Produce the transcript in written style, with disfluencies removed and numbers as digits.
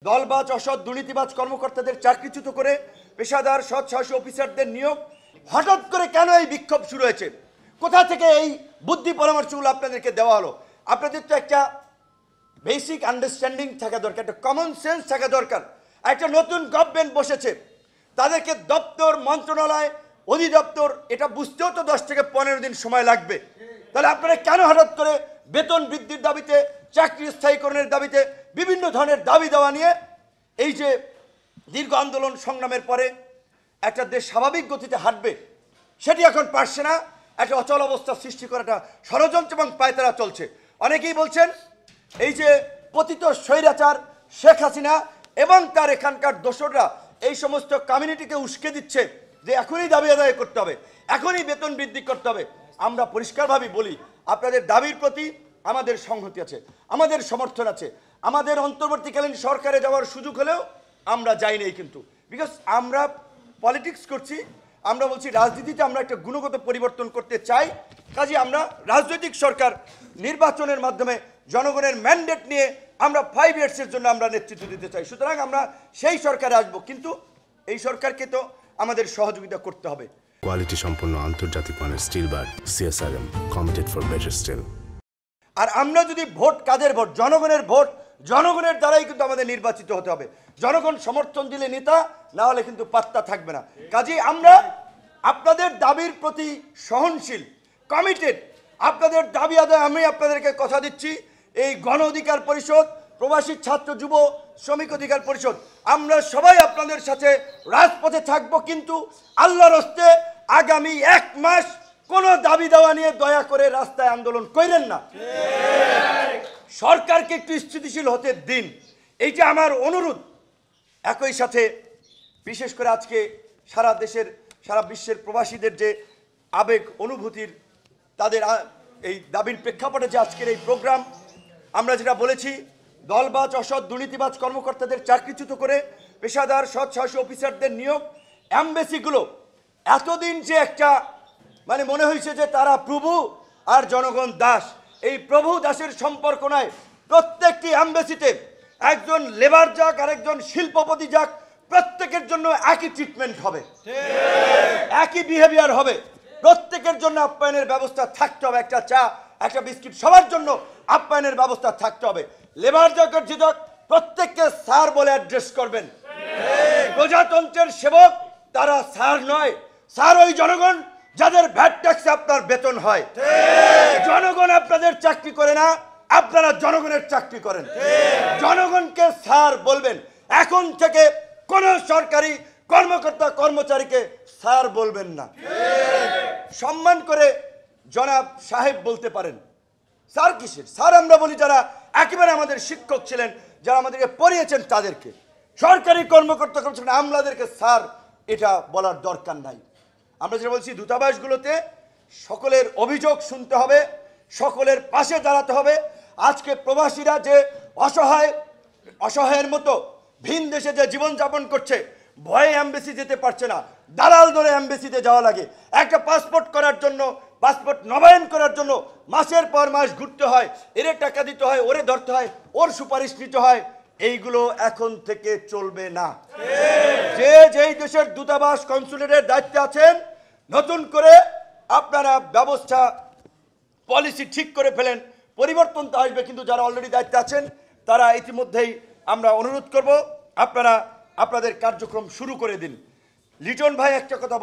দলবাজ অসৎ দুর্নীতিবাজ কর্মকর্তাদের চাকরিচ্যুত করে পেশাদার সৎ সাহসী অফিসারদের নিয়োগ। হঠাৎ করে কেন এই বিক্ষোভ শুরু হয়েছে? কোথা থেকে এই বুদ্ধি পরামর্শগুলো আপনাদেরকে দেওয়া হলো? আপনাদের তো একটা বেসিক আন্ডারস্ট্যান্ডিং থাকা দরকার, একটা কমন সেন্স থাকা দরকার। একটা নতুন গভর্নমেন্ট বসেছে, তাদেরকে দপ্তর, মন্ত্রণালয়, অধিদপ্তর এটা বুঝতেও তো 10 থেকে 15 দিন সময় লাগবে। তাহলে আপনারা কেন হঠাৎ করে বেতন বৃদ্ধির দাবিতে, চাকরি স্থায়ীকরণের দাবিতে, বিভিন্ন ধরনের দাবি দেওয়া নিয়ে এই যে দীর্ঘ আন্দোলন সংগ্রামের পরে একটা দেশ স্বাভাবিক গতিতে হাঁটবে, সেটি এখন পারছে না। একটা অচল অবস্থা সৃষ্টি করাটা ষড়যন্ত্র এবং পায়তারা চলছে। অনেকেই বলছেন এই যে পতিত স্বৈরাচার শেখ হাসিনা এবং তার এখানকার দোসররা এই সমস্ত কমিউনিটিকে উস্কে দিচ্ছে যে এখনই দাবি আদায় করতে হবে, এখনই বেতন বৃদ্ধি করতে হবে। আমরা পরিষ্কারভাবে বলি, আপনাদের দাবির প্রতি আমাদের সংহতি আছে, আমাদের সমর্থন আছে। আমাদের অন্তর্বর্তীকালীন সরকারে যাওয়ার সুযোগ হলেও আমরা যাই নাই, কিন্তু বিকজ আমরা পলিটিক্স করছি। আমরা বলছি রাজনীতিতে আমরা একটা গুণগত পরিবর্তন করতে চাই, কাজে আমরা রাজনৈতিক সরকার নির্বাচনের মাধ্যমে জনগণের ম্যান্ডেট নিয়ে আমরা 5 ইয়ার্সের জন্য আমরা নেতৃত্ব দিতে চাই। সুতরাং আমরা সেই সরকারে আসবো, কিন্তু এই সরকারকে তো আমাদের সহযোগিতা করতে হবে। কোয়ালিটি সম্পন্ন আন্তর্জাতিক মানের steel bar CSRM, committed for better steel. আর আমরা যদি ভোট, কাদের ভোট? জনগণের ভোট। জনগণের দ্বারাই কিন্তু আমাদের নির্বাচিত হতে হবে। জনগণ সমর্থন দিলে নেতা, না হলে কিন্তু পাত্তা থাকবে না। কাজেই আমরা আপনাদের দাবির প্রতি সহনশীল, কমিটেড। আপনাদের দাবি আদায় আমি আপনাদেরকে কথা দিচ্ছি, এই গণ অধিকার পরিষদ, প্রবাসী ছাত্র যুব শ্রমিক অধিকার পরিষদ, আমরা সবাই আপনাদের সাথে রাজপথে থাকব। কিন্তু আল্লাহর হস্তে আগামী 1 মাস কোনো দাবি দেওয়া নিয়ে দয়া করে রাস্তায় আন্দোলন করেন না। সরকারকে একটু স্থিতিশীল হতে দিন, এইটা আমার অনুরোধ। একই সাথে বিশেষ করে আজকে সারা দেশের, সারা বিশ্বের প্রবাসীদের যে আবেগ অনুভূতির, তাদের এই দাবির প্রেক্ষাপটে যে আজকের এই প্রোগ্রাম, আমরা যেটা বলেছি, দলবাজ অসৎ দুর্নীতিবাজ কর্মকর্তাদের চাকরিচ্যুত করে পেশাদার সৎ সাহসী অফিসারদের নিয়োগ। অ্যাম্বাসিগুলো এতদিন যে একটা মানে মনে হয়েছে যে তারা প্রভু আর জনগণ দাস, এই প্রভু দাসের সম্পর্ক নয়। প্রত্যেকটি অ্যাম্বাসিতে একজন লেবার যাক আর একজন শিল্পপতি যাক, প্রত্যেকের জন্য একই ট্রিটমেন্ট হবে, একই বিহেভিয়ার হবে। প্রত্যেকের জন্য আপ্যায়নের ব্যবস্থা থাকতে হবে। একটা চা, একটা বিস্কিট, সবার জন্য আপ্যায়নের ব্যবস্থা থাকতে হবে। লেবার যাক আর যে যাক, প্রত্যেককে স্যার বলে অ্যাড্রেস করবেন। প্রজাতন্ত্রের সেবক তারা স্যার নয়, স্যার ওই জনগণ যাদের ভ্যাট ট্যাক্সে আপনার বেতন হয়। জনগণ আপনাদের চাকরি করে না, আপনারা জনগণের চাকরি করেন। জনগণকে স্যার বলবেন। এখন থেকে কোন সরকারি কর্মকর্তা কর্মচারীকে স্যার বলবেন না, সম্মান করে জনাব সাহেব বলতে পারেন। স্যার কিসের? স্যার আমরা বলি যারা একেবারে আমাদের শিক্ষক ছিলেন, যারা আমাদেরকে পড়িয়েছেন তাদেরকে। সরকারি কর্মকর্তা কর্মচারী আমলাদেরকে স্যার এটা বলার দরকার নাই। আমরা যেটা বলছি, দূতাবাসগুলোতে সকলের অভিযোগ শুনতে হবে, সকলের পাশে দাঁড়াতে হবে। আজকে প্রবাসীরা যে অসহায়ের মতো ভিন দেশে যে জীবনযাপন করছে, ভয়ে এমবেসি যেতে পারছে না, দালাল ধরে এমবেসিতে যাওয়া লাগে। একটা পাসপোর্ট করার জন্য, পাসপোর্ট নবায়ন করার জন্য মাসের পর মাস ঘুরতে হয়, এর টাকা দিতে হয়, ওরে ধরতে হয়, ওর সুপারিশ নিতে হয়। এইগুলো এখন থেকে চলবে না। যে যেই দেশের দূতাবাস কনসুলেটের দায়িত্বে আছেন, নতুন করে আপনারা ব্যবস্থা পলিসি ঠিক করে ফেলেন। পরিবর্তন তো আসবে, কিন্তু যারা অলরেডি দায়িত্বে আছেন তারা ইতিমধ্যেই আমরা অনুরোধ করব আপনারা আপনাদের কার্যক্রম শুরু করে দিন। লিটন ভাই একটা কথা